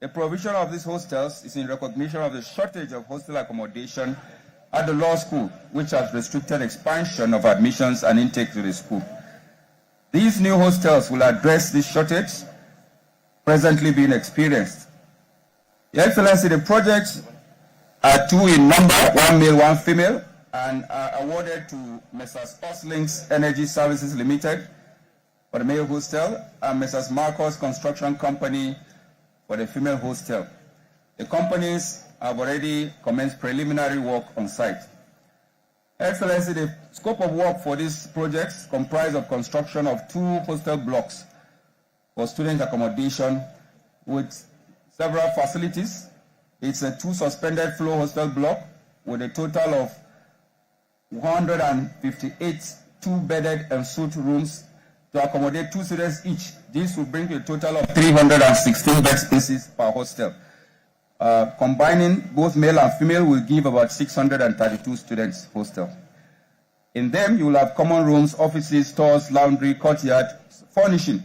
The provision of these hostels is in recognition of the shortage of hostel accommodation at the law school, which has restricted expansion of admissions and intake to the school. These new hostels will address this shortage presently being experienced. Your Excellency, the projects are two in number, one male, one female, and are awarded to Messrs. Hostlings Energy Services Limited for the male hostel and Messrs. Marcos Construction Company for the female hostel. The companies have already commenced preliminary work on site. Excellency, the scope of work for these projects comprise of construction of 2 hostel blocks for student accommodation with several facilities. It's a 2 suspended floor hostel block with a total of 158 2-bedded and suite rooms to accommodate 2 students each. This will bring to a total of 316 bed spaces per hostel. Combining both male and female will give about 632 students hostel. In them, you will have common rooms, offices, stores, laundry, courtyard, furnishing,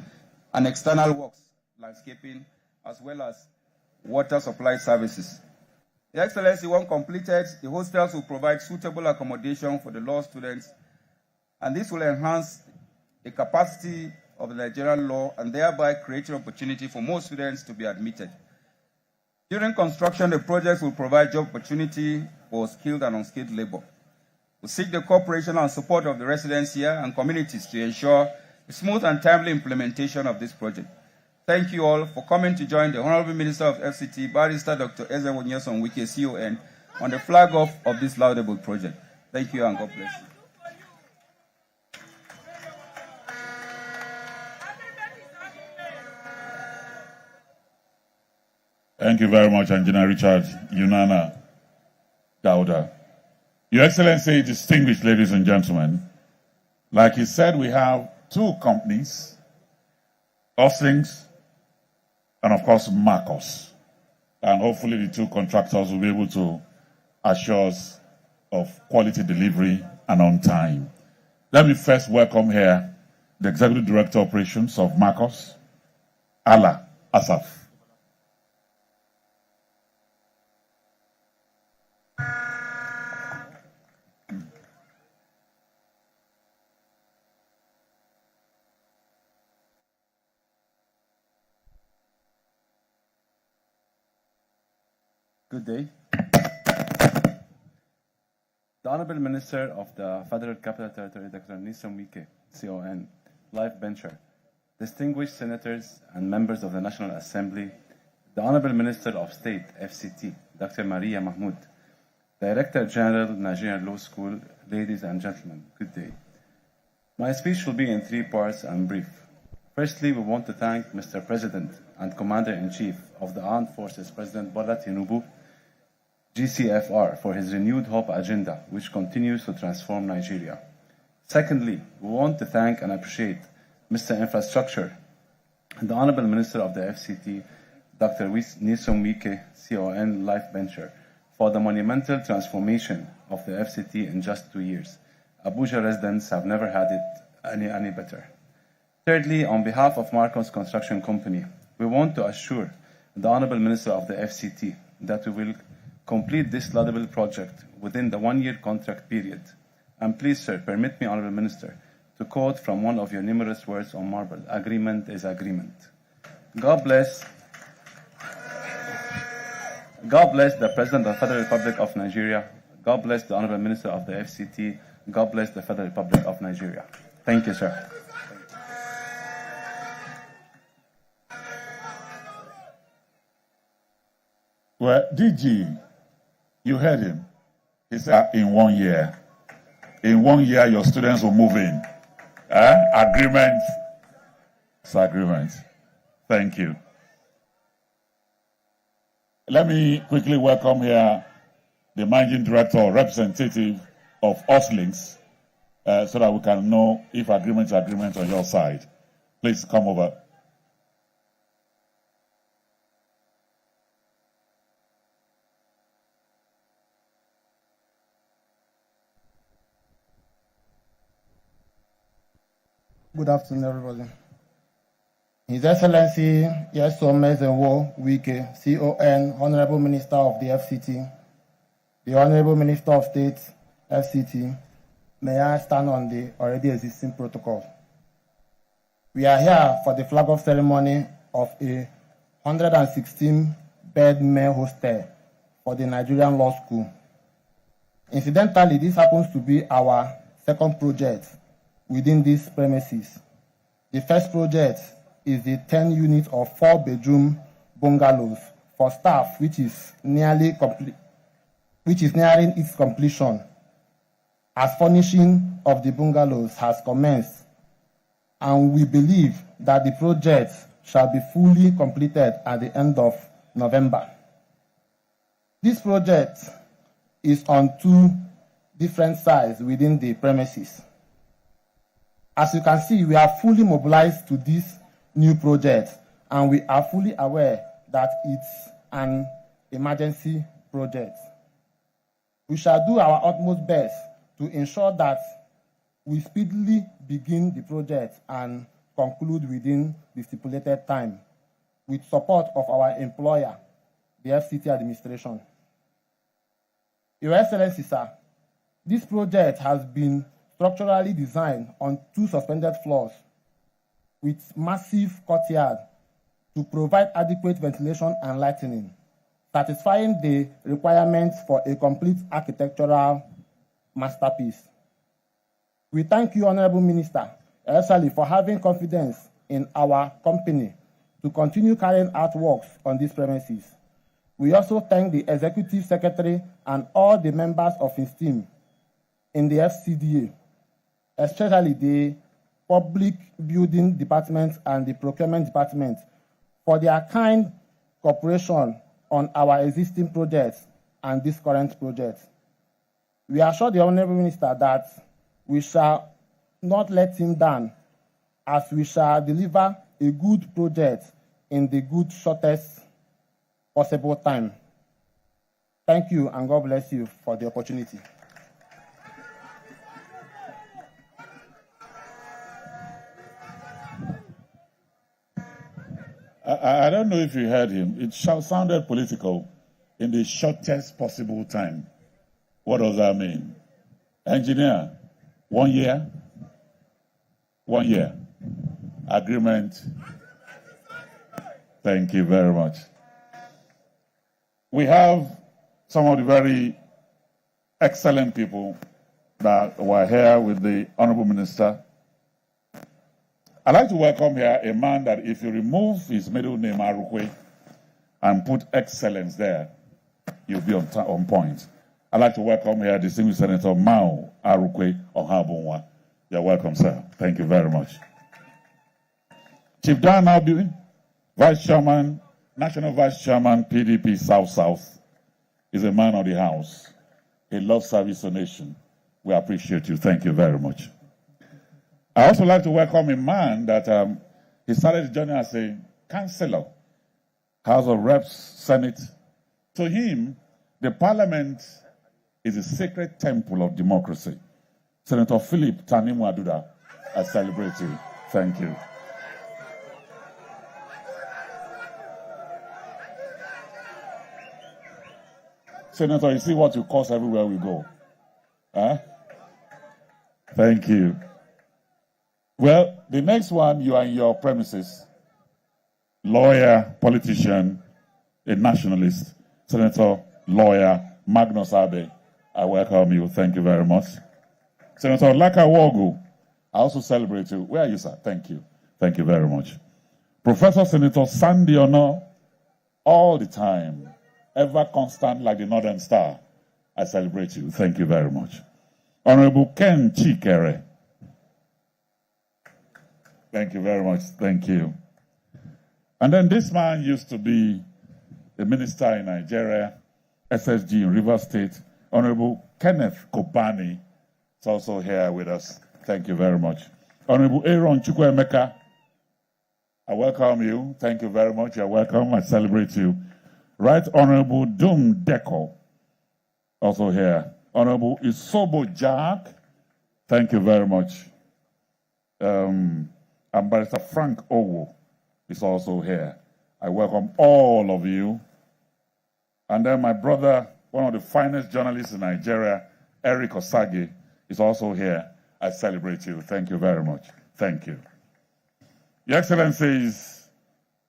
and external works, landscaping, as well as water supply services. Your Excellency, when completed, the hostels will provide suitable accommodation for the law students, and this will enhance the capacity of the Nigerian law and thereby create an opportunity for more students to be admitted. During construction, the projects will provide job opportunity for skilled and unskilled labor. We seek the cooperation and support of the residents here and communities to ensure a smooth and timely implementation of this project. Thank you all for coming to join the Honorable Minister of FCT, Barrister Dr. Ezenwo Nyesom Wike, CON, on the flag-off of this laudable project. Thank you and God bless you. Thank you very much, Engineer Richard Yunana Gauda. Your Excellency, distinguished ladies and gentlemen, like he said, we have 2 companies, Hostlings and of course Marcos. And hopefully the 2 contractors will be able to assure us of quality delivery and on time. Let me first welcome here the Executive Director of Operations of Marcos, Ala Asaf. Good day. The Honorable Minister of the Federal Capital Territory, Dr. Nyesom Wike, CON, Life Bencher, distinguished senators and members of the National Assembly, the Honorable Minister of State, FCT, Dr. Maria Mahmoud, Director General, Nigerian Law School, ladies and gentlemen, good day. My speech will be in 3 parts and brief. Firstly, we want to thank Mr. President and Commander-in-Chief of the Armed Forces, President Bola Tinubu, GCFR, for his renewed hope agenda, which continues to transform Nigeria. Secondly, we want to thank and appreciate Mr. Infrastructure and the Honorable Minister of the FCT, Dr. Nyesom Wike, CON, Life Bencher, for the monumental transformation of the FCT in just 2 years. Abuja residents have never had it any better. Thirdly, on behalf of Marcos Construction Company, we want to assure the Honorable Minister of the FCT that we will complete this laudable project within the 1-year contract period. And please, sir, permit me, Honorable Minister, to quote from one of your numerous words on marble: agreement is agreement. God bless the President of the Federal Republic of Nigeria. God bless the Honorable Minister of the FCT. God bless the Federal Republic of Nigeria. Thank you, sir. Well, DG, you heard him. He said, in 1 year. In 1 year, your students will move in. Agreement. It's agreement. Thank you. Let me quickly welcome here the Managing Director or representative of Hostlings so that we can know if agreement is agreement on your side. Please come over. Good afternoon, everybody. His Excellency Nyesom Ezenwo Wike, CON, Honorable Minister of the FCT, the Honorable Minister of State, FCT, may I stand on the already existing protocol. We are here for the flag-off ceremony of a 116-bed male hostel for the Nigerian Law School. Incidentally, this happens to be our second project within these premises. The first project is the 10 units of 4-bedroom bungalows for staff, which is nearing its completion, as furnishing of the bungalows has commenced, and we believe that the project shall be fully completed at the end of November. This project is on 2 different sides within the premises. As you can see, we are fully mobilized to this new project, and we are fully aware that it's an emergency project. We shall do our utmost best to ensure that we speedily begin the project and conclude within the stipulated time with support of our employer, the FCT administration. Your Excellency, sir, this project has been structurally designed on 2 suspended floors with massive courtyard to provide adequate ventilation and lighting, satisfying the requirements for a complete architectural masterpiece. We thank you, Honorable Minister, especially for having confidence in our company to continue carrying out works on these premises. We also thank the Executive Secretary and all the members of his team in the FCDA, especially the Public Building Department and the Procurement Department, for their kind cooperation on our existing projects and this current project. We assure the Honorable Minister that we shall not let him down, as we shall deliver a good project in the shortest possible time. Thank you, and God bless you for the opportunity. I don't know if you heard him. It sounded political. In the shortest possible time. What does that mean? Engineer, 1 year? 1 year. Agreement. Thank you very much. We have some of the very excellent people that were here with the Honorable Minister. I'd like to welcome here a man that if you remove his middle name, Arukwe, and put excellence there, you'll be on point. I'd like to welcome here distinguished Senator Mao Arukwe Ohabunwa. You're welcome, sir. Thank you very much. Chief Dan Albion, Vice Chairman, National Vice Chairman, PDP South, is a man of the house. He loves service to the nation. We appreciate you. Thank you very much. I also like to welcome a man that he started his journey as a councillor, House of Reps, Senate. To him, the parliament is a sacred temple of democracy. Senator Philip Tanimu Aduda, I celebrate you. Thank you. Senator, you see what you cause everywhere we go. Huh? Thank you. Well, the next one, you are in your premises. Lawyer, politician, a nationalist, Senator, lawyer, Magnus Abe. I welcome you. Thank you very much. Senator Laka Wogu, I also celebrate you. Where are you, sir? Thank you. Thank you very much. Professor Senator Sandy Ono, all the time, ever constant like the Northern Star. I celebrate you. Thank you very much. Honorable Ken Chikere. Thank you very much. Thank you. And then this man used to be a minister in Nigeria, SSG in Rivers State. Honorable Kenneth Kopani is also here with us. Thank you very much. Honorable Aaron Chukwuemeka, I welcome you. Thank you very much. You're welcome. I celebrate you. Right Honorable Dum Deko, also here. Honorable Isobo Jack, thank you very much. Ambassador Frank Owo, is also here. I welcome all of you. And then my brother, one of the finest journalists in Nigeria, Eric Osage, is also here. I celebrate you. Thank you very much. Thank you. Your Excellencies,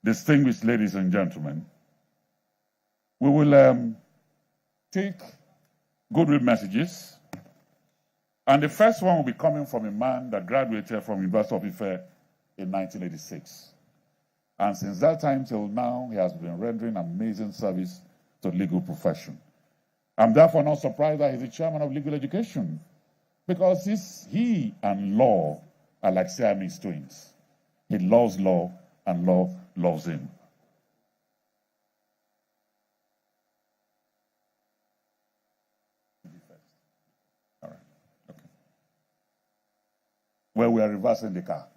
distinguished ladies and gentlemen, we will take goodwill messages. And the first one will be coming from a man that graduated from University of Ife in 1986. And since that time till now, he has been rendering amazing service to the legal profession. I'm therefore not surprised that he's the chairman of legal education, because he and law are like Siamese twins. He loves law, and law loves him. All right. Okay. Well, we are reversing the car.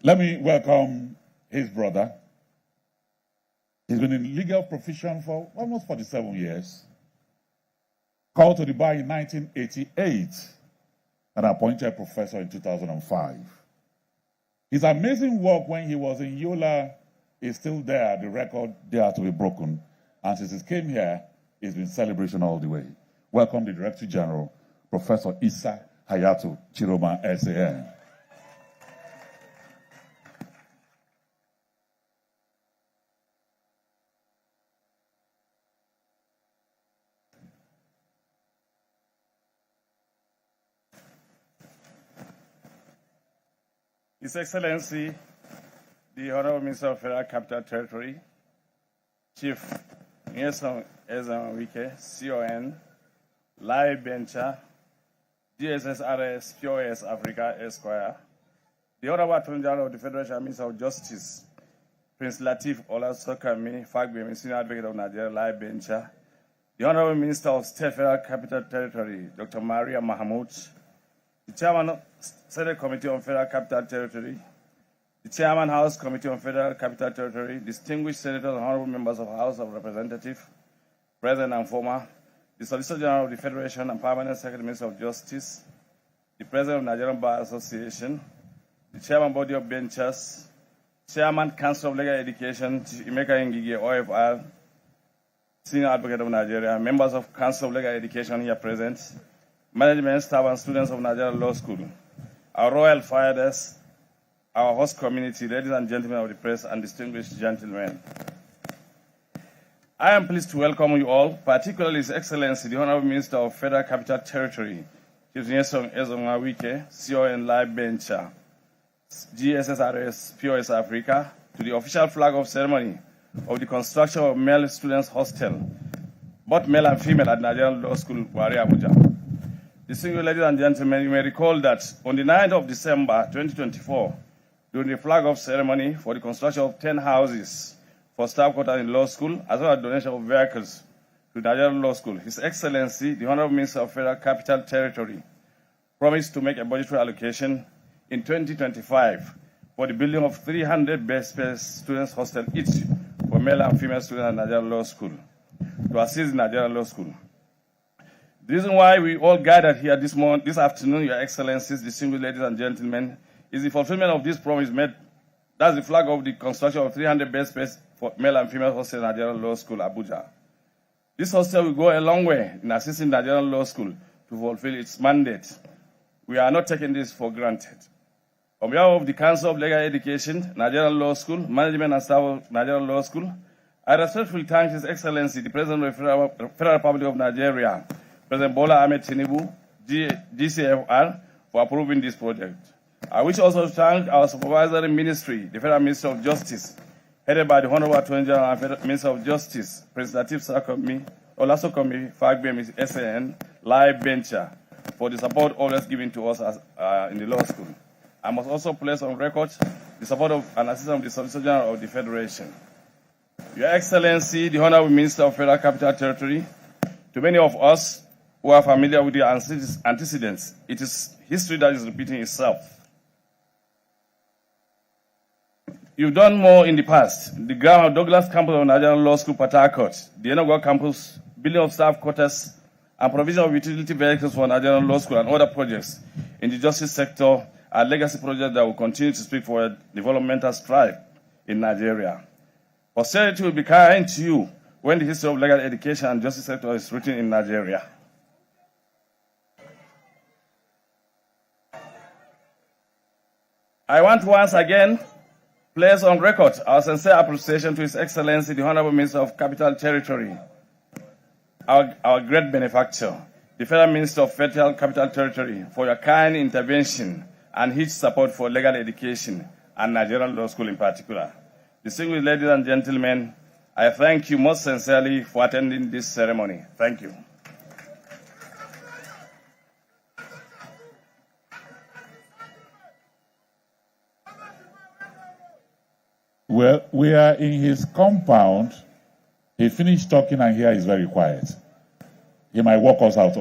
Let me welcome his brother. He's been in legal profession for almost 47 years. Called to the bar in 1988 and appointed professor in 2005. His amazing work when he was in Yola is still there, the record there to be broken. And since he came here, it's been celebration all the way. Welcome the Director General, Professor Issa Hayatu Chiroma, SAN. His Excellency, the Honorable Minister of Federal Capital Territory, Chief Nyesom Ezamawike, CON, Lai Bencha, DSSRS, POS Africa, Esquire, the Honorable Attorney General of the Federal Minister of Justice, Prince Latif Olasokami, Fagbemi, Senior Advocate of Nigeria, Lai Bencha, the Honorable Minister of State Federal Capital Territory, Dr. Maria Mahmoud, the Chairman of Senate Committee on Federal Capital Territory, the Chairman House Committee on Federal Capital Territory, distinguished senators and honorable members of the House of Representatives, present and former, the Solicitor General of the Federation and Permanent Secretary Minister of Justice, the President of Nigerian Bar Association, the Chairman Body of Benchers, Chairman Council of Legal Education, Emeka Ngige, OFR, Senior Advocate of Nigeria, members of Council of Legal Education here present, management staff and students of Nigerian Law School, our royal fathers, our host community, ladies and gentlemen of the press, and distinguished gentlemen. I am pleased to welcome you all, particularly His Excellency, the Honorable Minister of Federal Capital Territory, Chief Nyesom Ezamawike, CON Live Bencha, GSSRS, POS Africa, to the official flag off ceremony of the construction of male students' hostel, both male and female at Nigerian Law School, Bwari, Abuja. Distinguished ladies and gentlemen, you may recall that on the 9th of December 2024, during the flag-off ceremony for the construction of 10 houses for staff quarters in law school, as well as donation of vehicles to Nigerian Law School, His Excellency, the Honorable Minister of Federal Capital Territory, promised to make a budgetary allocation in 2025 for the building of 300 best space students' hostel each for male and female students at Nigerian Law School to assist the Nigerian Law School. The reason why we all gathered here this afternoon, Your Excellencies, distinguished ladies and gentlemen, is the fulfillment of this promise made. That's the flag of the construction of 300 bed space for male and female hostel in Nigerian Law School, Abuja. This hostel will go a long way in assisting Nigerian Law School to fulfill its mandate. We are not taking this for granted. On behalf of the Council of Legal Education, Nigerian Law School, management and staff of Nigerian Law School, I respectfully thank His Excellency, the President of the Federal Republic of Nigeria, President Bola Ahmed Tinubu, GCFR, for approving this project. I wish also to thank our supervisory ministry, the Federal Ministry of Justice, headed by the Honorable Attorney General and Federal Minister of Justice, President Latif Olasokomi, Fagbemi, SAN, Live Bencher, for the support always given to us in the law school. I must also place on record the support of and assistance of the Solicitor General of the Federation. Your Excellency, the Honorable Minister of Federal Capital Territory, to many of us who are familiar with the antecedents, it is history that is repeating itself. You've done more in the past. The Graham Douglas campus of Nigerian Law School, Port Harcourt, the Enugu campus, building of staff quarters, and provision of utility vehicles for Nigerian Law School and other projects in the justice sector are legacy projects that will continue to speak for a developmental strive in Nigeria. Posterity will be kind to you when the history of legal education and justice sector is written in Nigeria. I want once again place on record our sincere appreciation to His Excellency, the Honorable Minister of Capital Territory, our great benefactor, the Federal Minister of Federal Capital Territory, for your kind intervention and huge support for legal education and Nigerian law school in particular. Distinguished ladies and gentlemen, I thank you most sincerely for attending this ceremony. Thank you. Well, we are in his compound. He finished talking and here he's very quiet. He might walk us out.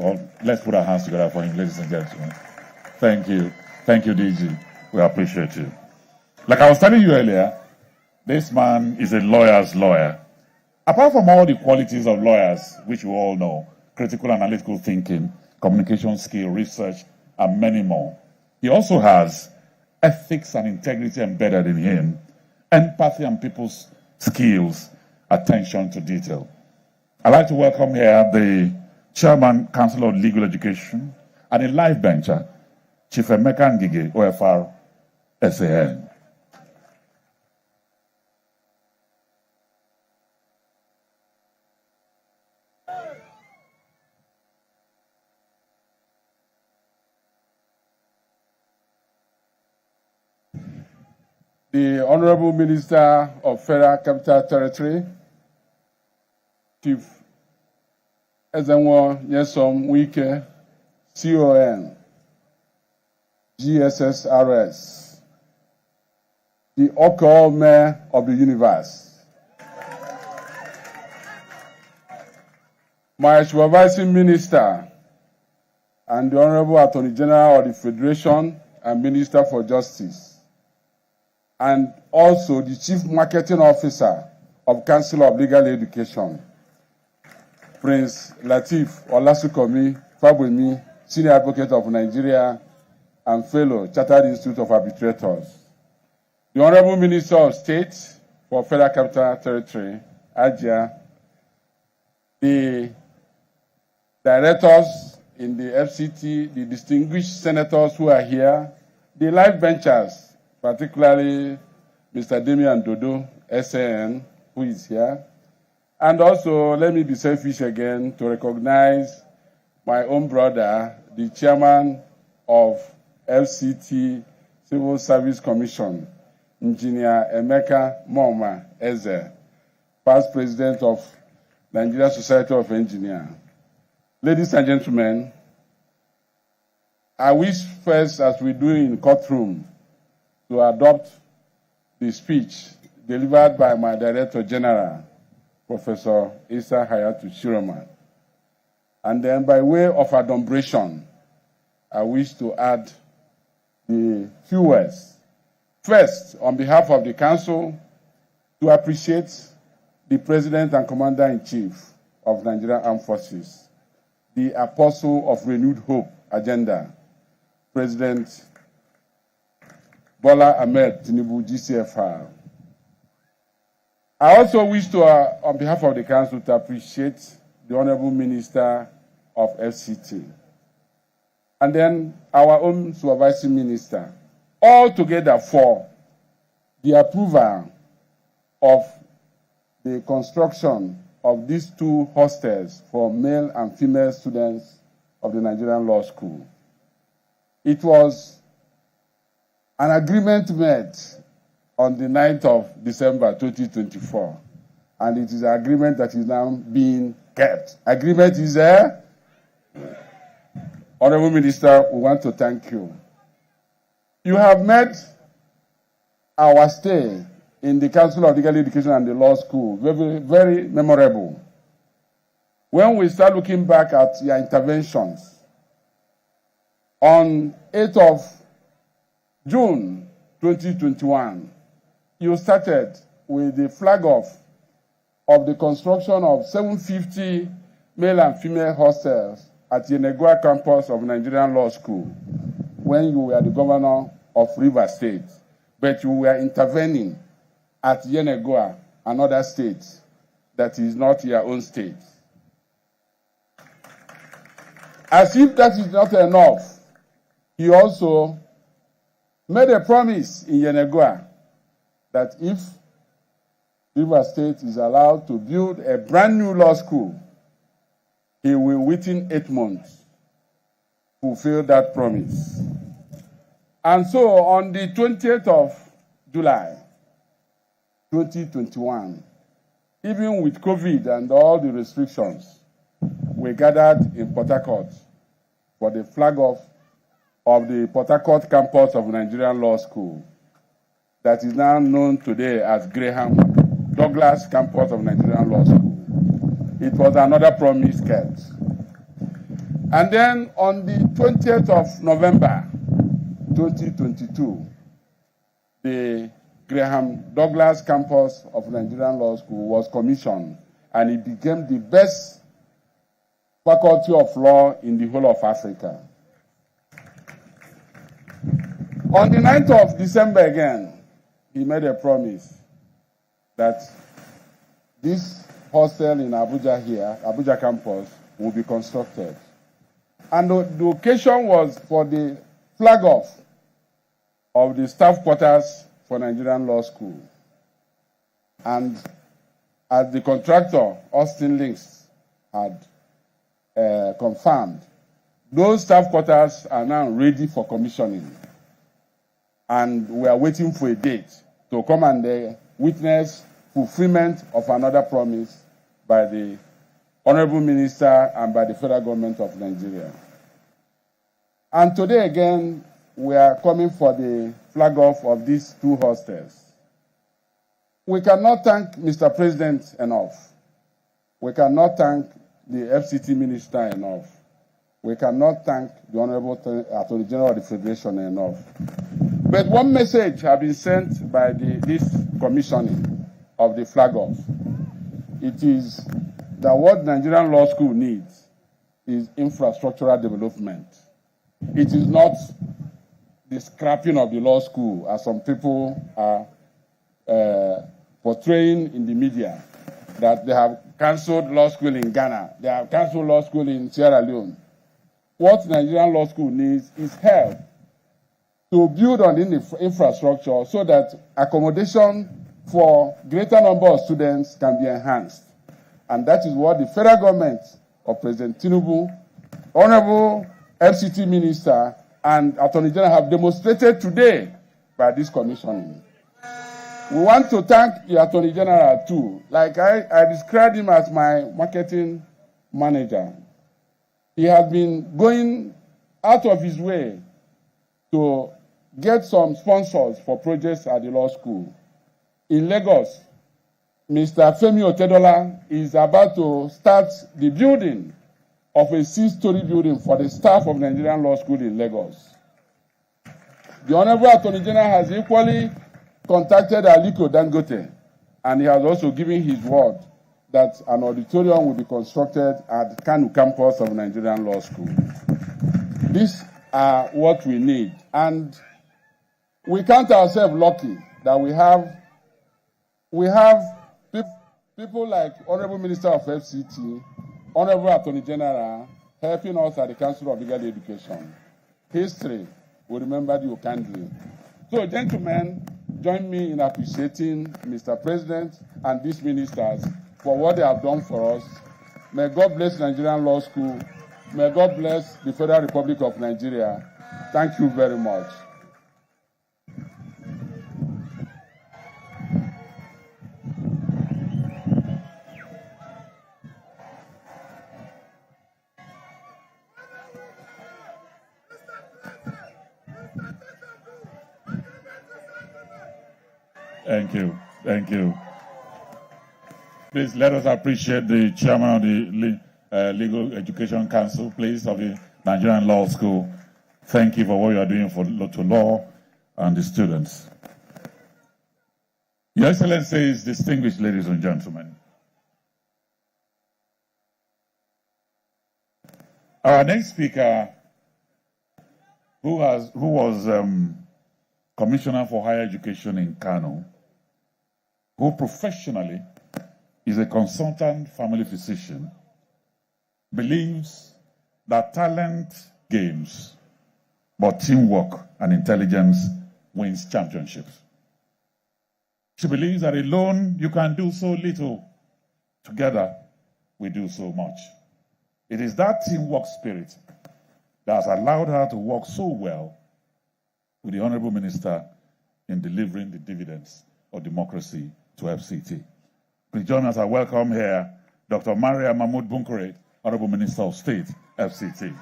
Let's put our hands together for him, ladies and gentlemen. Thank you. Thank you, DG. We appreciate you. Like I was telling you earlier, this man is a lawyer's lawyer. Apart from all the qualities of lawyers, which we all know, critical analytical thinking, communication skill, research, and many more, he also has ethics and integrity embedded in him, empathy and people's skills, attention to detail. I'd like to welcome here the Chairman, Council of Legal Education, and a life bencher, Chief Emeka Ngige, OFR, SAN. The Honorable Minister of Federal Capital Territory, Chief Ezenwo Nyesom Wike, CON, GSSRS, the Oko Mayor of the Universe, my supervising minister, and the Honorable Attorney General of the Federation and Minister for Justice, and also the Chief Marketing Officer of Council of Legal Education, Prince Lateef Olasukomi Fabwemi, Senior Advocate of Nigeria and Fellow, Chartered Institute of Arbitrators, the Honorable Minister of State for Federal Capital Territory, Abuja, the directors in the FCT, the distinguished senators who are here, the live benchers, particularly Mr. Damian Dodo, SAN, who is here. And also, let me be selfish again to recognize my own brother, the chairman of FCT Civil Service Commission, Engineer Emeka Moma Eze, past president of Nigerian Society of Engineers. Ladies and gentlemen, I wish first, as we do in courtroom, to adopt the speech delivered by my Director General, Professor Isa Hayatu Shiroman. And then by way of adumbration, I wish to add the few words. First, on behalf of the Council, to appreciate the President and Commander-in-Chief of Nigerian Armed Forces, the Apostle of Renewed Hope agenda, President Bola Ahmed Tinubu, GCFR. I also wish to, on behalf of the Council, to appreciate the Honorable Minister of FCT, and then our own Supervising Minister, all together for the approval of the construction of these two hostels for male and female students of the Nigerian Law School. It was an agreement made on the 9th of December 2024, and it is an agreement that is now being kept. Agreement is there. Honorable Minister, we want to thank you. You have made our stay in the Council of Legal Education and the Law School very, very memorable. When we start looking back at your interventions, on 8th of June 2021, you started with the flag off of the construction of 750 male and female hostels at the Yenegua campus of Nigerian Law School when you were the governor of Rivers State, but you were intervening at Yenagoa, another state that is not your own state. As if that is not enough, he also made a promise in Yenagoa that if Rivers State is allowed to build a brand new law school, he will, within 8 months, fulfill that promise. And so on the 20th of July, 2021, even with COVID and all the restrictions, we gathered in Port Harcourt for the flag off of the Port Harcourt campus of Nigerian Law School that is now known today as Graham Douglas campus of Nigerian Law School. It was another promise kept. And then on the 20th of November, 2022, the Graham Douglas campus of Nigerian Law School was commissioned, and it became the best faculty of law in the whole of Africa. On the 9th of December again, he made a promise that this hostel in Abuja here, Abuja campus, will be constructed. And the occasion was for the flag off of the staff quarters for Nigerian Law School. And as the contractor, Austin Links, had confirmed, those staff quarters are now ready for commissioning. And we are waiting for a date to come and witness fulfillment of another promise by the Honorable Minister and by the federal government of Nigeria. And today again, we are coming for the flag off of these two hostels. We cannot thank Mr. President enough. We cannot thank the FCT Minister enough. We cannot thank the Honorable Attorney General of the Federation enough. But one message has been sent by this commissioning of the flag off. It is that what Nigerian Law School needs is infrastructural development. It is not the scrapping of the law school, as some people are portraying in the media, that they have cancelled law school in Ghana, they have cancelled law school in Sierra Leone. What Nigerian Law School needs is help to build on the infrastructure so that accommodation for greater number of students can be enhanced. And that is what the federal government of President Tinubu, Honorable FCT Minister, and Attorney General have demonstrated today by this commissioning. We want to thank the Attorney General too. Like I described him as my marketing manager. He has been going out of his way to get some sponsors for projects at the law school. In Lagos, Mr. Femi Otedola is about to start the building of a 6-story building for the staff of Nigerian Law School in Lagos. The Honorable Attorney General has equally contacted Aliko Dangote, and he has also given his word that an auditorium will be constructed at Kanu campus of Nigerian Law School. These are what we need, and we count ourselves lucky that we have people like Honorable Minister of FCT, Honorable Attorney General, helping us at the Council of Legal Education. History will remember you kindly. So, gentlemen, join me in appreciating Mr. President and these ministers for what they have done for us. May God bless Nigerian Law School. May God bless the Federal Republic of Nigeria. Thank you very much. Thank you. Thank you. Please let us appreciate the chairman of the Legal Education Council, please, of the Nigerian Law School. Thank you for what you are doing to law and the students. Your Excellencies, distinguished ladies and gentlemen, our next speaker, who was Commissioner for Higher Education in Kano, who professionally is a consultant family physician, believes that talent games, but teamwork and intelligence wins championships. She believes that alone you can do so little. Together, we do so much. It is that teamwork spirit that has allowed her to work so well with the Honorable Minister in delivering the dividends of democracy to FCT. Please join us. I welcome here Dr. Maria Mahmoud Bunkure, Honorable Minister of State, FCT.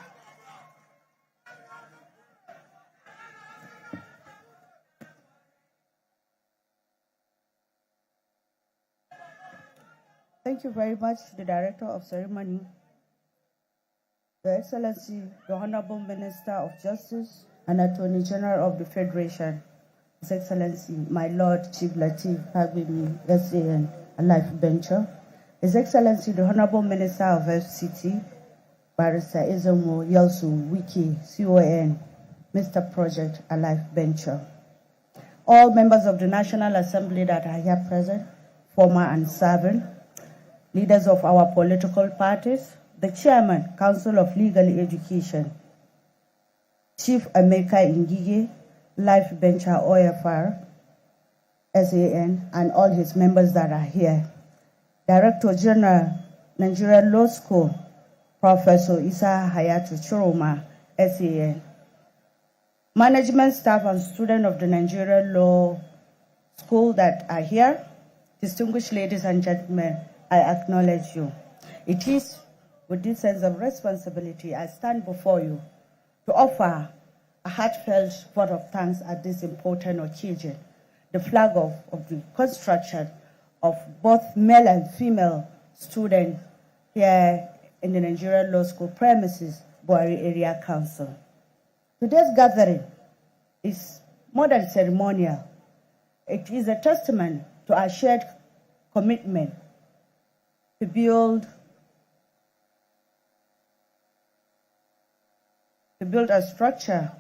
Thank you very much to the Director of Ceremony, Your Excellency, the Honorable Minister of Justice and Attorney General of the Federation, His Excellency, my Lord Chief Lateef Fagbemi, SAN, a life venture, His Excellency, the Honorable Minister of FCT, Barrister Ezomo Yelsu Wiki, CON, Mr. Project, a life venture. All members of the National Assembly that are here present, former and serving, leaders of our political parties, the Chairman, Council of Legal Education, Chief Emeka Ngige, Life Venture OFR, SAN, and all his members that are here. Director General, Nigerian Law School, Professor Isa Hayatu Churuma, SAN. Management staff and students of the Nigerian Law School that are here, distinguished ladies and gentlemen, I acknowledge you. It is with this sense of responsibility I stand before you to offer a heartfelt vote of thanks at this important occasion, the flag of the construction of both male and female students here in the Nigerian Law School premises, Bwari Area Council. Today's gathering is more than ceremonial. It is a testament to our shared commitment to build a structure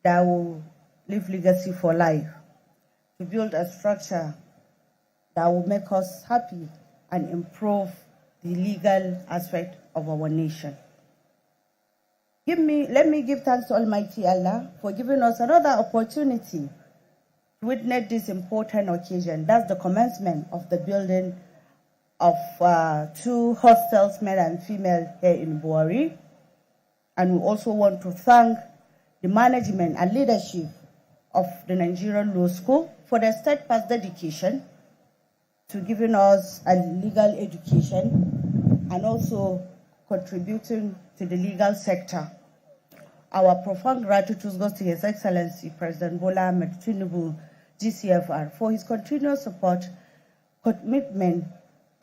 that will leave legacy for life, to build a structure that will make us happy and improve the legal aspect of our nation. Let me give thanks to Almighty Allah for giving us another opportunity to witness this important occasion. That's the commencement of the building of 2 hostels, male and female, here in Bwari. And we also want to thank the management and leadership of the Nigerian Law School for their steadfast dedication to giving us a legal education and also contributing to the legal sector. Our profound gratitude goes to His Excellency President Bola Ahmed Tinubu, GCFR, for his continuous support, commitment,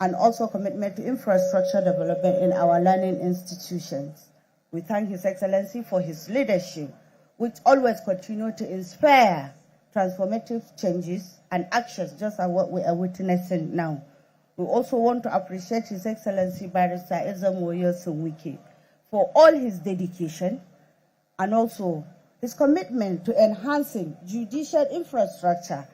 and also commitment to infrastructure development in our learning institutions. We thank His Excellency for his leadership, which always continue to inspire transformative changes and actions, just as what we are witnessing now. We also want to appreciate His Excellency Barrister Ezomo Wiki for all his dedication and also his commitment to enhancing judicial infrastructure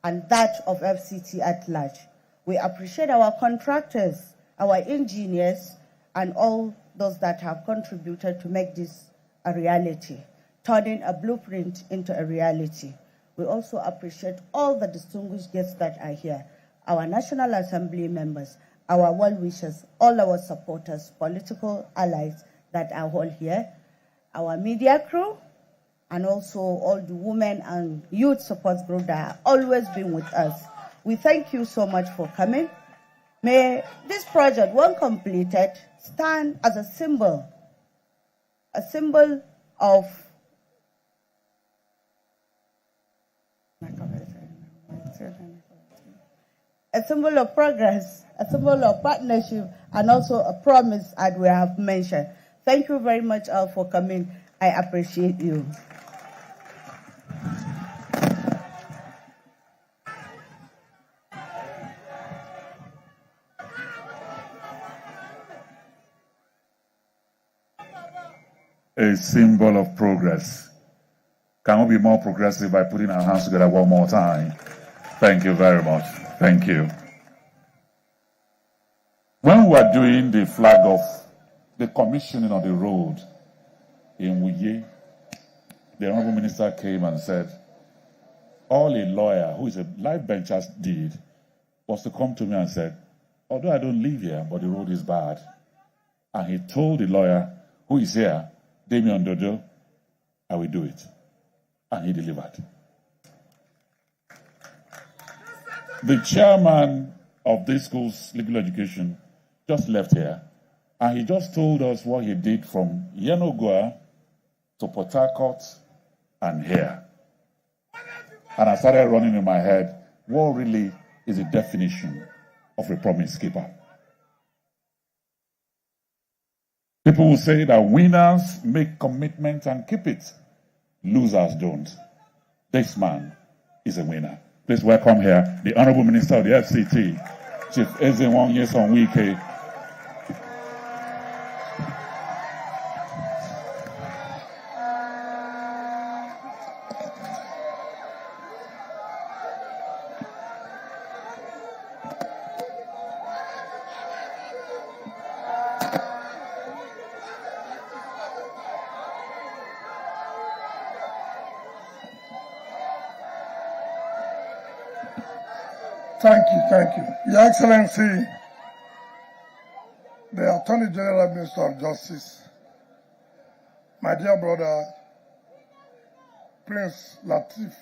and that of FCT at large. We appreciate our contractors, our engineers, and all those that have contributed to make this a reality, turning a blueprint into a reality. We also appreciate all the distinguished guests that are here, our National Assembly members, our well-wishers, all our supporters, political allies that are all here, our media crew, and also all the women and youth support group that have always been with us. We thank you so much for coming. May this project, when completed, stand as a symbol of progress, a symbol of partnership, and also a promise, as we have mentioned. Thank you very much all for coming. I appreciate you. A symbol of progress. Can we be more progressive by putting our hands together one more time? Thank you very much. Thank you. When we were doing the flag off, the commissioning of the road in Wuye, the Honorable Minister came and said, all a lawyer who is a life bencher did was to come to me and said, although I don't live here, but the road is bad. And he told the lawyer who is here, Damian Dodo, I will do it. And he delivered. The chairman of this school's legal education just left here, and he just told us what he did from Yenagoa to Port Harcourt and here. And I started running in my head, what really is the definition of a promise keeper? People will say that winners make commitment and keep it. Losers don't. This man is a winner. Please welcome here the Honorable Minister of the FCT, Chief Ezenwong Nyesom Wike. Thank you. Your Excellency, the Attorney General, Minister of Justice, my dear brother, Prince Lateef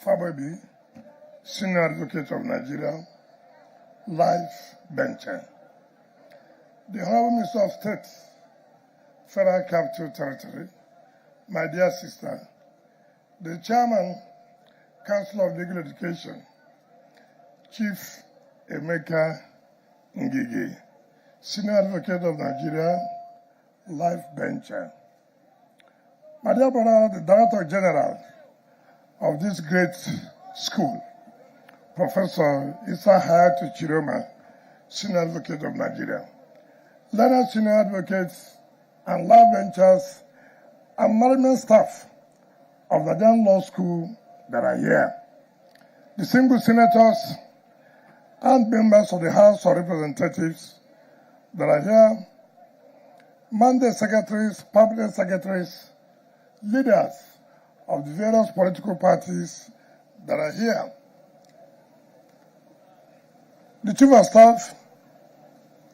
Fagbemi, Senior Advocate of Nigeria, Life Bencher, the Honorable Minister of State, Federal Capital Territory, my dear sister, the Chairman, Council of Legal Education, Chief Emeka Ngige, Senior Advocate of Nigeria, Life Bencher. My dear brother, the Director General of this great school, Professor Issa Hayatu Chiroma, Senior Advocate of Nigeria, learned senior advocates and Life Benchers and management staff of the Nigerian Law School that are here, distinguished senators, and members of the House of Representatives that are here, mandate secretaries, permanent secretaries, leaders of the various political parties that are here, the Chief of Staff,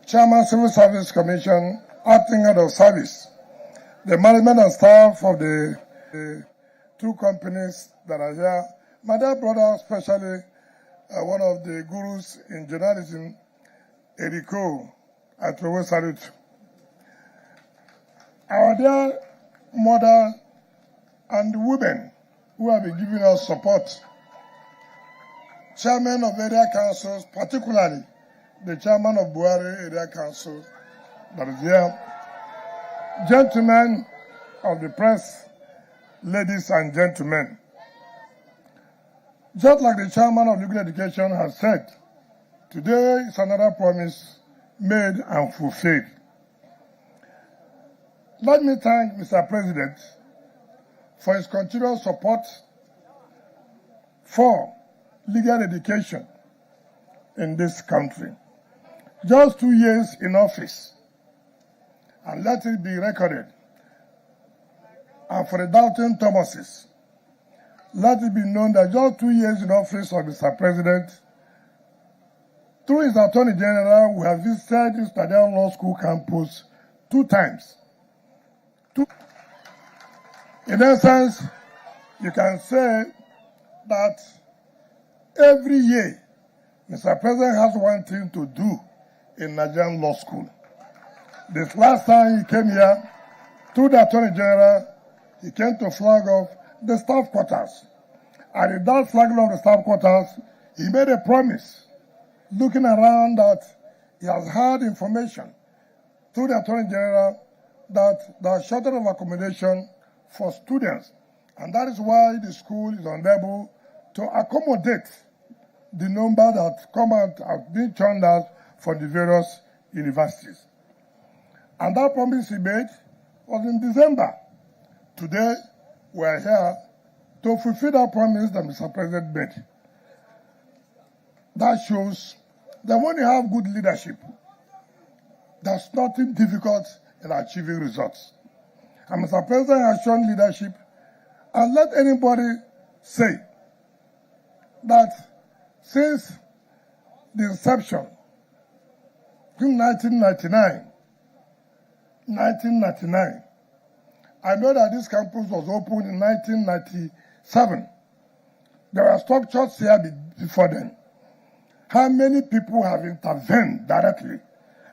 Chairman, Civil Service Commission, Acting Head of Service, the management and staff of the two companies that are here, my dear brother, especially one of the gurus in journalism, Eriko, I throw salute. Our dear mother and women who have been giving us support, chairman of area councils, particularly the chairman of Bwari area council that is here, gentlemen of the press, ladies and gentlemen. Just like the chairman of legal education has said, today is another promise made and fulfilled. Let me thank Mr. President for his continuous support for legal education in this country. Just 2 years in office, and let it be recorded, and for the doubting Thomases, let it be known that just 2 years in office of Mr. President, through his Attorney General, we have visited this Nigerian Law School campus 2 times. In essence, you can say that every year, Mr. President has one thing to do in Nigerian Law School. This last time he came here, through the Attorney General, he came to flag off the staff quarters. And in that flagging of the staff quarters, he made a promise, looking around, that he has heard information through the Attorney General that there is shortage of accommodation for students. And that is why the school is unable to accommodate the number that come out have been churned out for the various universities. And that promise he made was in December. Today, we are here to fulfill that promise that Mr. President made. That shows that when you have good leadership, there's nothing difficult in achieving results. And Mr. President has shown leadership, and let anybody say that since the inception in 1999, I know that this campus was opened in 1997. There were structures here before then. How many people have intervened directly,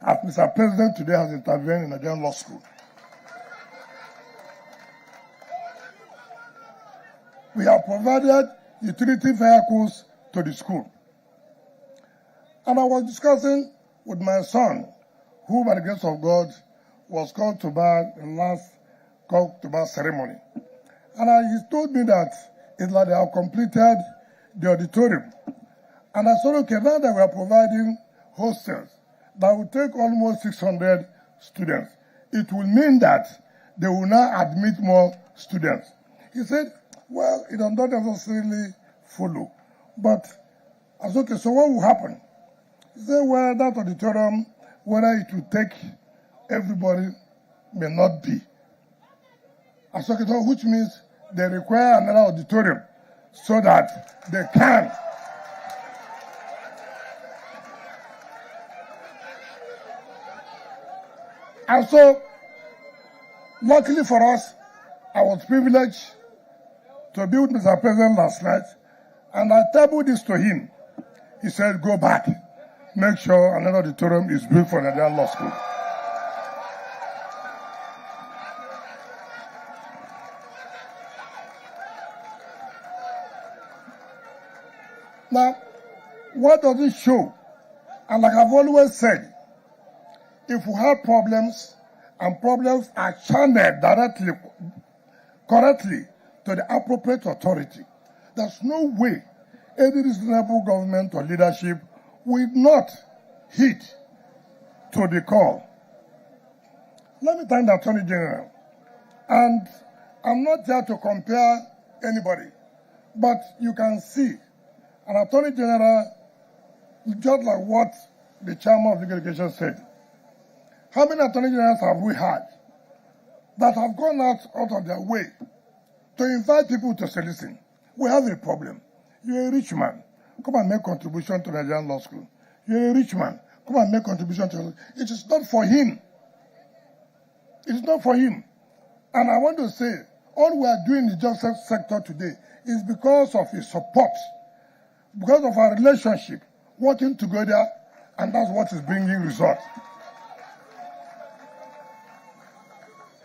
as Mr. President today has intervened in the Nigerian law school? We have provided utility vehicles to the school. And I was discussing with my son, who by the grace of God was called to bar in last called to bar ceremony. And he told me that it's like they have completed the auditorium. And I said, okay, now that we are providing hostels that will take almost 600 students, it will mean that they will now admit more students. He said, well, it does not necessarily follow. But I said, okay, so what will happen? He said, well, that auditorium, whether it will take everybody may not be. I said, okay, so which means they require another auditorium so that they can. And so, luckily for us, I was privileged to be with Mr. President last night, and I tabled this to him. He said, go back, make sure another auditorium is built for Nigerian law school. Now, what does it show? And like I've always said, if we have problems and problems are channeled directly, correctly to the appropriate authority, there's no way any reasonable government or leadership will not heed to the call. Let me thank the Attorney General. And I'm not there to compare anybody, but you can see an Attorney General, just like what the Chairman of Legal Education said. How many Attorney Generals have we had that have gone out of their way to invite people to say, listen, we have a problem. You're a rich man. Come and make contribution to the Nigerian law school. You're a rich man. Come and make contribution to it. It is not for him. It is not for him. And I want to say, all we are doing in the justice sector today is because of his support, because of our relationship, working together, and that's what is bringing results.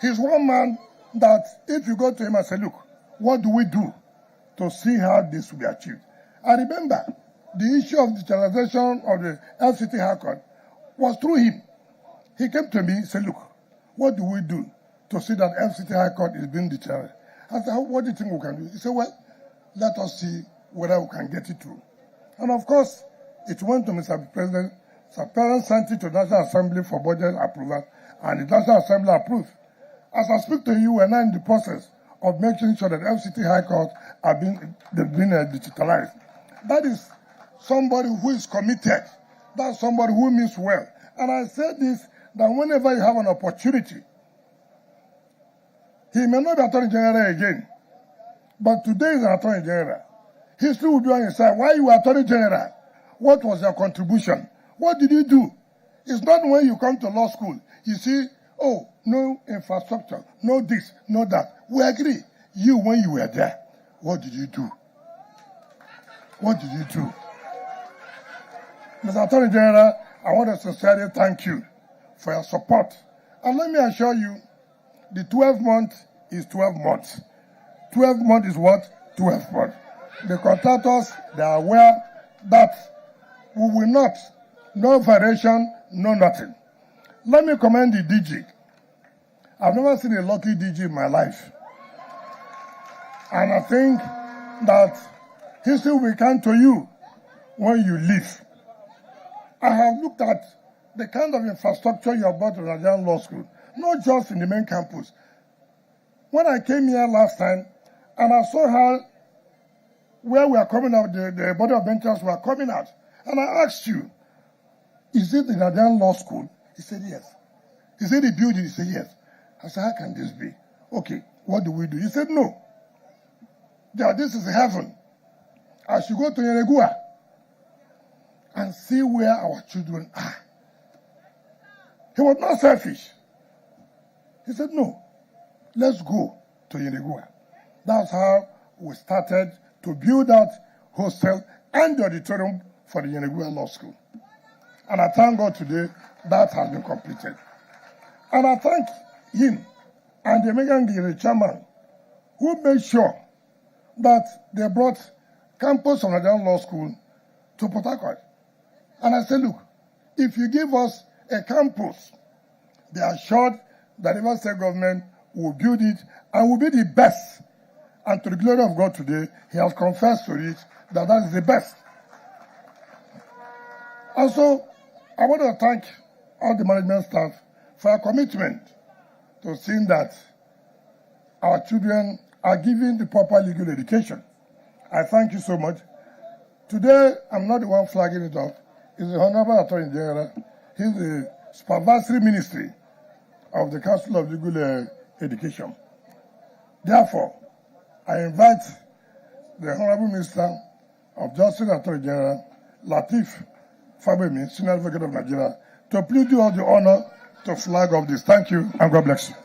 He's one man that if you go to him and say, look, what do we do to see how this will be achieved? I remember the issue of digitalization of the FCT High Court was through him. He came to me and said, look, what do we do to see that FCT High Court is being digitalized? I said, what do you think we can do? He said, well, let us see whether we can get it through. And of course, it went to Mr. President. Mr. President sent it to the National Assembly for budget approval, and the National Assembly approved. As I speak to you, we're now in the process of making sure that FCT High Court they've been digitalized. That is somebody who is committed. That's somebody who means well. And I said this, that whenever you have an opportunity, he may not be Attorney General again, but today is an Attorney General. History will be on his side. Why you were Attorney General? What was your contribution? What did you do? It's not when you come to law school, you see, oh, no infrastructure, no this, no that. We agree. You, when you were there, what did you do? What did you do? Mr. Attorney General, I want to sincerely thank you for your support. And let me assure you, the 12 months is 12 months. 12 months is what? 12 months. The contractors, they are aware that we will not, no variation, no nothing. Let me commend the DG. I've never seen a lucky DG in my life. And I think that history will be kind to you when you leave. I have looked at the kind of infrastructure you have brought to the Nigerian law school, not just in the main campus. When I came here last time, and I saw how where we are coming out, the body of benchers were coming out. And I asked you, is it the Nigerian law school? He said yes. He said the building? He said yes. I said, how can this be? Okay, what do we do? He said no. That this is heaven. I should go to Yeregua and see where our children are. He was not selfish. He said, no, let's go to Yeregua. That's how we started to build out hostel and the auditorium for the Yeregua Law School. And I thank God today that has been completed. And I thank him and the Megangiri chairman who made sure that they brought campus of Nigerian Law School to Port Harcourt. And I said, look, if you give us a campus, they are assured that the Rivers State government will build it and will be the best. And to the glory of God today, he has confessed to it that that is the best. Also, I want to thank all the management staff for our commitment to seeing that our children are given the proper legal education. I thank you so much. Today, I'm not the one flagging it up. It's the Honorable Attorney General. He's the supervisory ministry of the Council of Legal Education. Therefore, I invite the Honorable Minister of Justice and Attorney General, Lateef Fagbemi, Senior Advocate of Nigeria, to please do all the honor to flag off this. Thank you, and God bless you.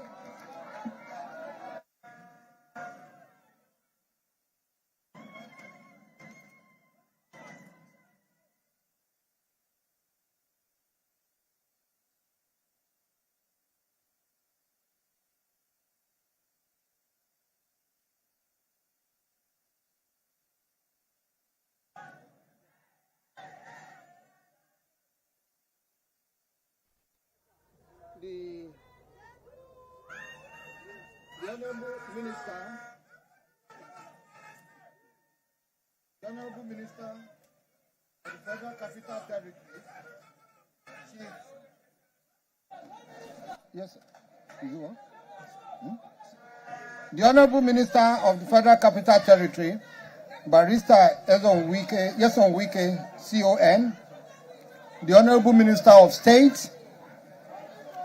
The Honorable Minister of the Federal Capital Territory, Chief. Yes, sir. Is it on? The Honorable Minister of the Federal Capital Territory, Barrister Yeson Wike, CON, the Honorable Minister of State,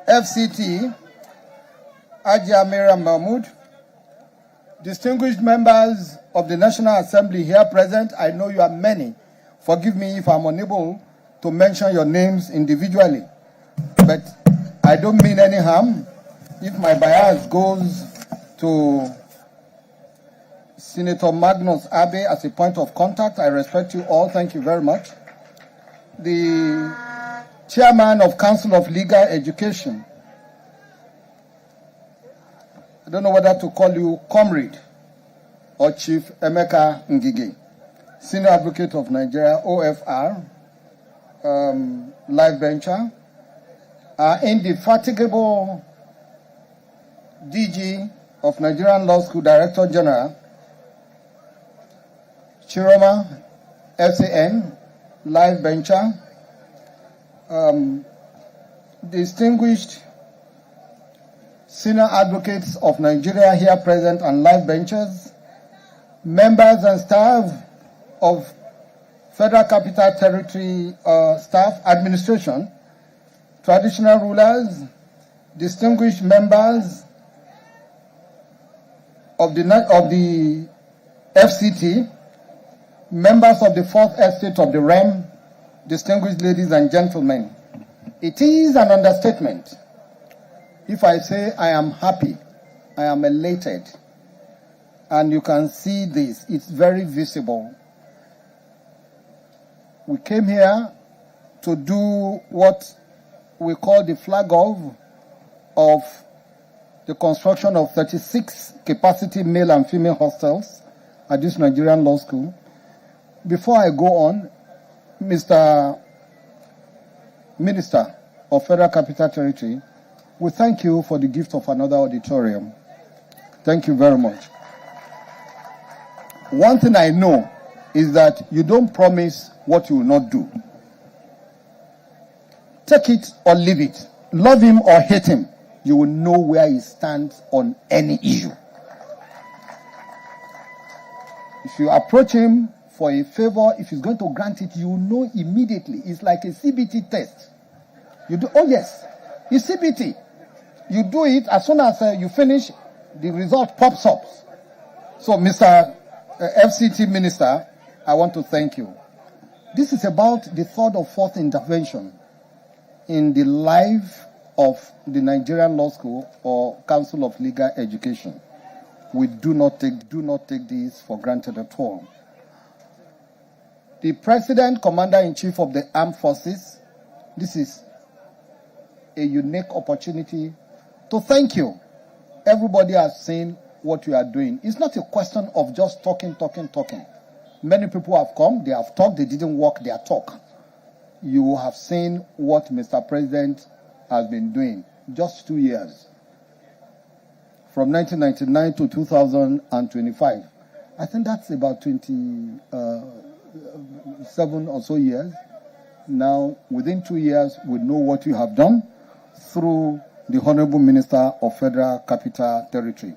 FCT, Ajia Miriam Mahmood, distinguished members of the National Assembly here present, I know you are many. Forgive me if I'm unable to mention your names individually, but I don't mean any harm. If my bias goes to Senator Magnus Abe as a point of contact, I respect you all. Thank you very much. The Chairman of Council of Legal Education, I don't know whether to call you comrade or Chief Emeka Ngige, Senior Advocate of Nigeria, OFR, Life Venture, indefatigable DG of Nigerian Law School, Director General, Chiroma, FCN, Life Venture, distinguished senior advocates of Nigeria here present and Life Ventures, members and staff of Federal Capital Territory staff, administration, traditional rulers, distinguished members of the FCT, members of the Fourth Estate of the REM, distinguished ladies and gentlemen. It is an understatement if I say I am happy, I am elated, and you can see this, it's very visible. We came here to do what we call the flag of the construction of 36 capacity male and female hostels at this Nigerian law school. Before I go on, Mr. Minister of Federal Capital Territory, we thank you for the gift of another auditorium. Thank you very much. One thing I know is that you don't promise what you will not do. Take it or leave it. Love him or hate him. You will know where he stands on any issue. If you approach him for a favor, if he's going to grant it, you know immediately. It's like a CBT test. You do, oh yes, it's CBT. You do it as soon as you finish, the result pops up. So, Mr. FCT Minister, I want to thank you. This is about the third or fourth intervention in the life of the Nigerian Law School or Council of Legal Education. We do not take this for granted at all. The President, Commander-in-Chief of the Armed Forces, this is a unique opportunity to thank you. Everybody has seen what you are doing. It's not a question of just talking. Many people have come, they have talked, they didn't walk their talk. You have seen what Mr. President has been doing. Just 2 years. From 1999 to 2025. I think that's about 27 or so years. Now, within 2 years, we know what you have done through the Honorable Minister of Federal Capital Territory.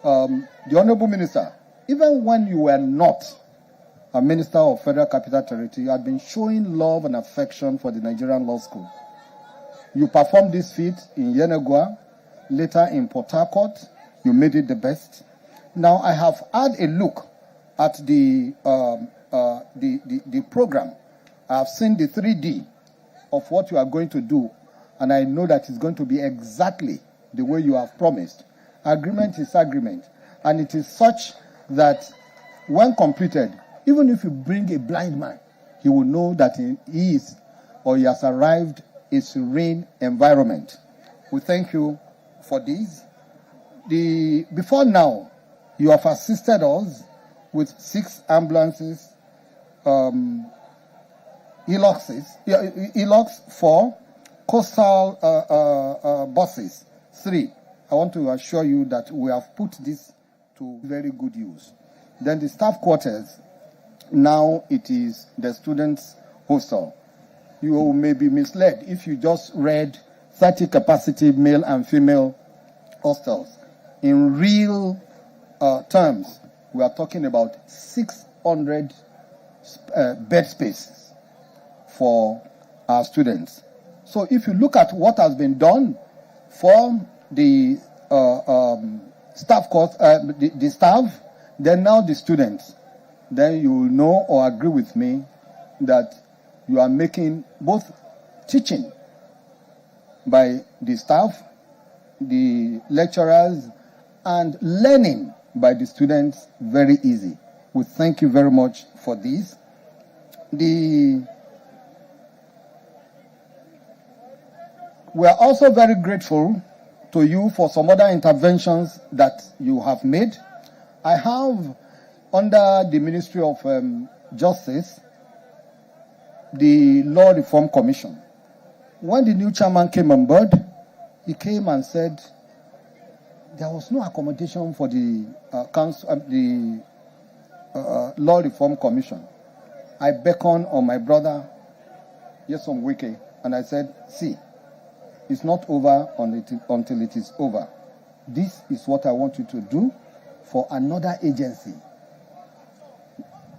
The Honorable Minister, even when you were not a Minister of Federal Capital Territory, you had been showing love and affection for the Nigerian Law School. You performed this feat in Yenagoa, later in Port Harcourt. You made it the best. Now, I have had a look at the program. I have seen the 3D of what you are going to do, and I know that it's going to be exactly the way you have promised. Agreement is agreement, and it is such that when completed, even if you bring a blind man, he will know that he is or he has arrived a serene environment. We thank you for this. Before now, you have assisted us with 6 ambulances, ELOCs 4, coastal buses 3. I want to assure you that we have put this to very good use. Then the staff quarters, now it is the students' hostel. You may be misled if you just read 30 capacity male and female hostels. In real terms, we are talking about 600 bed spaces for our students. So if you look at what has been done for the staff course, the staff, then now the students, then you will know or agree with me that you are making both teaching by the staff, the lecturers, and learning by the students very easy. We thank you very much for this. We are also very grateful to you for some other interventions that you have made. I have, under the Ministry of Justice, the Law Reform Commission. When the new chairman came on board, he came and said there was no accommodation for the Law Reform Commission. I beckoned on my brother, Nyesom Wike, and I said, see, it's not over until it is over. This is what I want you to do for another agency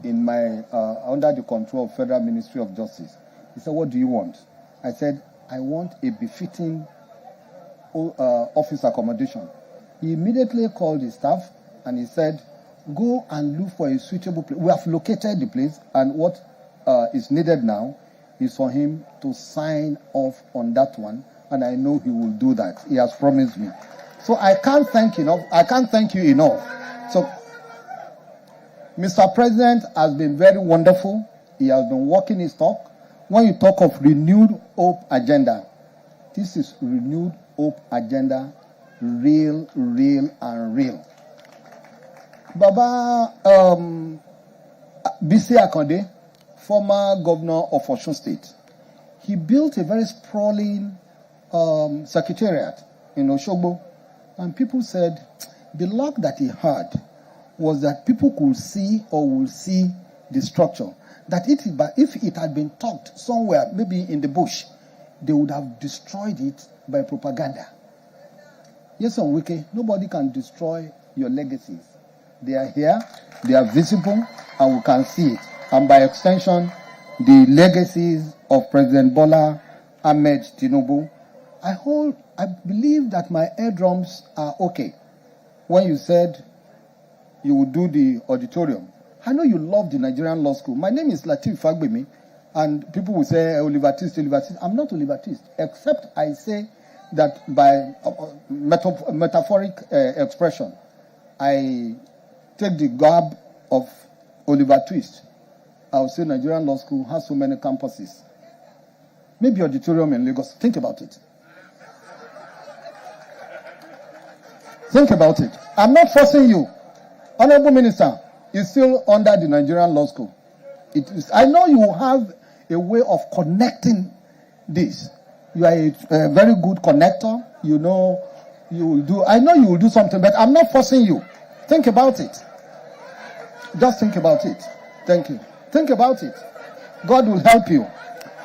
in my under the control of Federal Ministry of Justice. He said, what do you want? I said, I want a befitting office accommodation. He immediately called his staff and he said, go and look for a suitable place. We have located the place, and what is needed now is for him to sign off on that one, and I know he will do that. He has promised me. So I can't thank you enough. So Mr. President has been very wonderful. He has been walking his talk. When you talk of renewed hope agenda, this is renewed hope agenda, real, and real. Baba B.C. Akande, former governor of Osun State, he built a very sprawling secretariat in Oshogbo, and people said the luck that he had was that people could see or will see the structure. That if it had been tucked somewhere, maybe in the bush, they would have destroyed it by propaganda. Yes, on Wiki, nobody can destroy your legacies. They are here, they are visible, and we can see it. And by extension, the legacies of President Bola Ahmed Tinubu. I believe that my eardrums are okay. When you said you would do the auditorium, I know you love the Nigerian Law School. My name is Lateef Fagbemi, and people will say, Oliver Twist, Oliver Twist. I'm not Oliver Twist, except I say that by metaphoric expression, I take the garb of Oliver Twist. I will say Nigerian Law School has so many campuses. Maybe auditorium in Lagos. Think about it. Think about it. I'm not forcing you. Honorable Minister is still under the Nigerian Law School. I know you have a way of connecting this. You are a very good connector. You know, you will do. I know you will do something, but I'm not forcing you. Think about it. Just think about it. Thank you. Think about it. God will help you.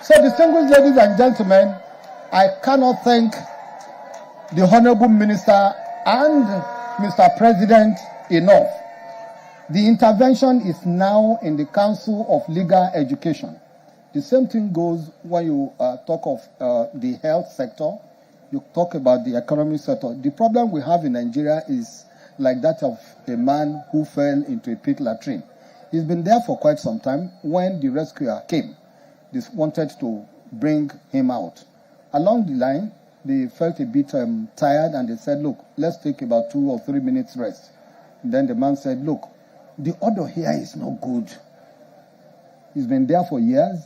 So, distinguished ladies and gentlemen, I cannot thank the Honorable Minister and Mr. President enough. The intervention is now in the Council of Legal Education. The same thing goes when you talk of the health sector, you talk about the economic sector. The problem we have in Nigeria is like that of a man who fell into a pit latrine. He's been there for quite some time. When the rescuer came, they wanted to bring him out. Along the line, they felt a bit tired, and they said, look, let's take about 2 or 3 minutes rest. And then the man said, look, the order here is not good. He's been there for years.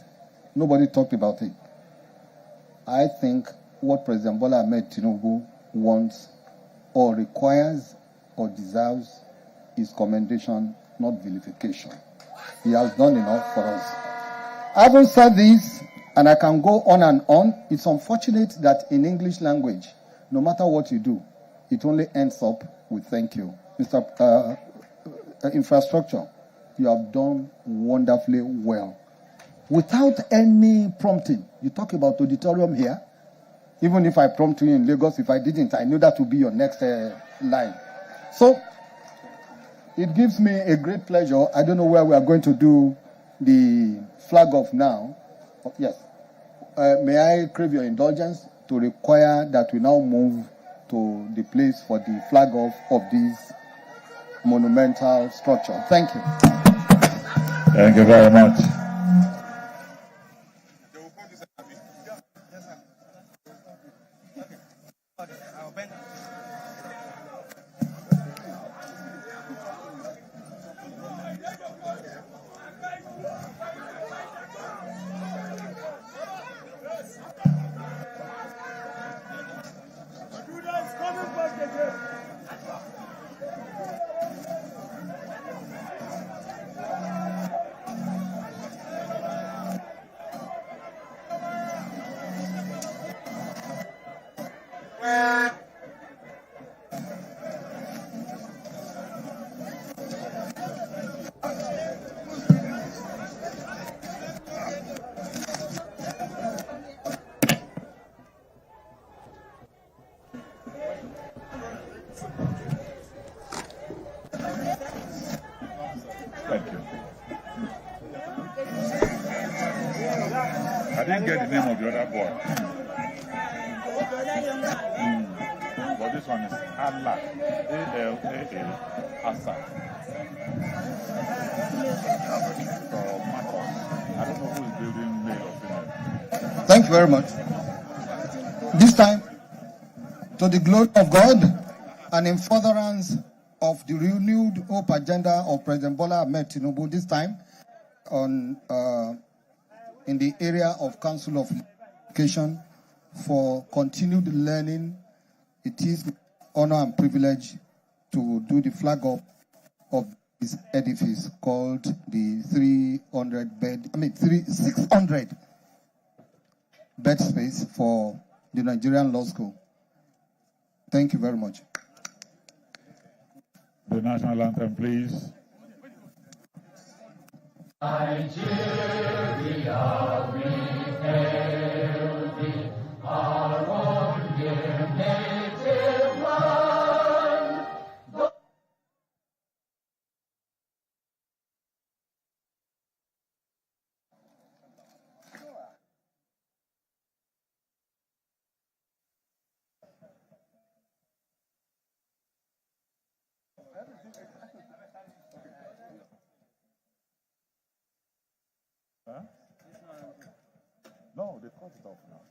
Nobody talked about it. I think what President Bola Ahmed Tinubu wants or requires or deserves is commendation, not vilification. He has done enough for us. Having said this, and I can go on and on, it's unfortunate that in English language, no matter what you do, it only ends up with thank you. Mr. Infrastructure, you have done wonderfully well. Without any prompting, you talk about auditorium here. Even if I prompt you in Lagos, if I didn't, I know that will be your next line. So, it gives me a great pleasure. I don't know where we are going to do the flag off now. Yes. May I crave your indulgence to require that we now move to the place for the flag off of this monumental structure. Thank you. Thank you very much. Thank you. I didn't get the name of the other boy. But this one is Allah. A-L-A-A Asa. From Marcos. I don't know who is building male or female. Thank you very much. This time, to the glory of God and in furtherance of the renewed hope agenda of President Bola Ahmed Tinubu, this time on in the area of Council of Education for continued learning. It is my honor and privilege to do the flag up of this edifice called the 600 bed space for the Nigerian Law School. Thank you very much. The national anthem, please. Nigeria, we hail thee, our own dear nation. No, they cut it off now.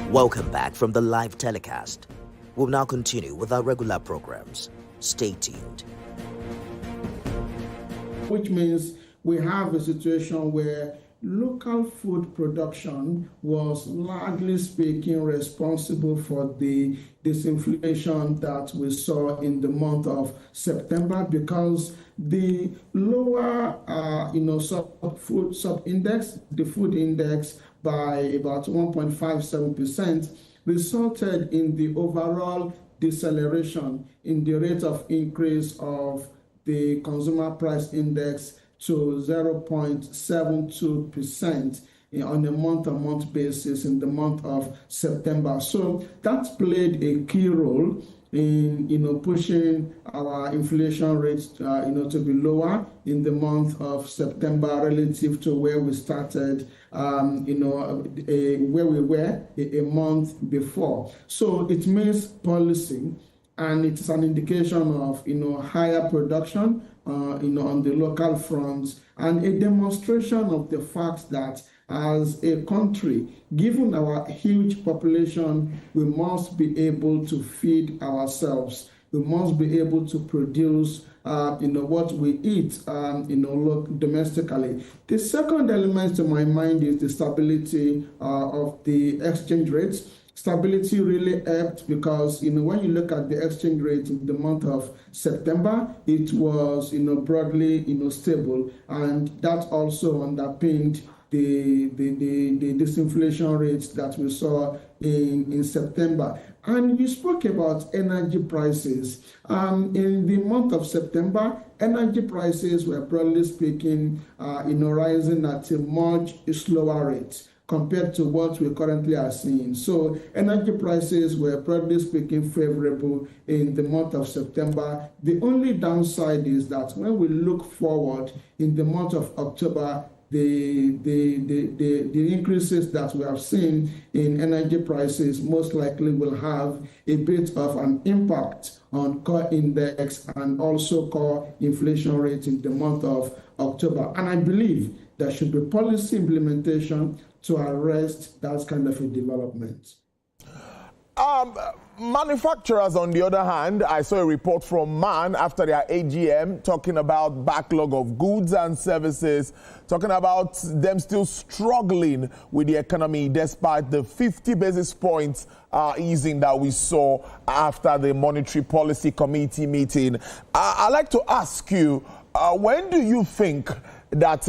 Welcome back from the live telecast. We'll now continue with our regular programs. Stay tuned. Which means we have a situation where local food production was, largely speaking, responsible for the disinflation that we saw in the month of September, because the lower, sub-index, the food index by about 1.57%, resulted in the overall deceleration in the rate of increase of the consumer price index to 0.72% on a month-to-month basis in the month of September. So that played a key role in pushing our inflation rates to be lower in the month of September relative to where we started where we were a month before. So it means policy, and it's an indication of higher production on the local front, and a demonstration of the fact that as a country, given our huge population, we must be able to feed ourselves. We must be able to produce what we eat domestically. The second element to my mind is the stability of the exchange rates. Stability really helped because, when you look at the exchange rate in the month of September, it was, broadly, stable, and that also underpinned the disinflation rates that we saw in September. And you spoke about energy prices. In the month of September, energy prices were, broadly speaking, rising at a much slower rate compared to what we currently are seeing. So energy prices were, broadly speaking, favorable in the month of September. The only downside is that when we look forward in the month of October, the increases that we have seen in energy prices most likely will have a bit of an impact on core index and also core inflation rate in the month of October. And I believe there should be policy implementation to arrest that kind of a development. Manufacturers, on the other hand, I saw a report from MAN after their AGM talking about backlog of goods and services, talking about them still struggling with the economy despite the 50 basis points easing that we saw after the Monetary Policy Committee meeting. I'd like to ask you, when do you think that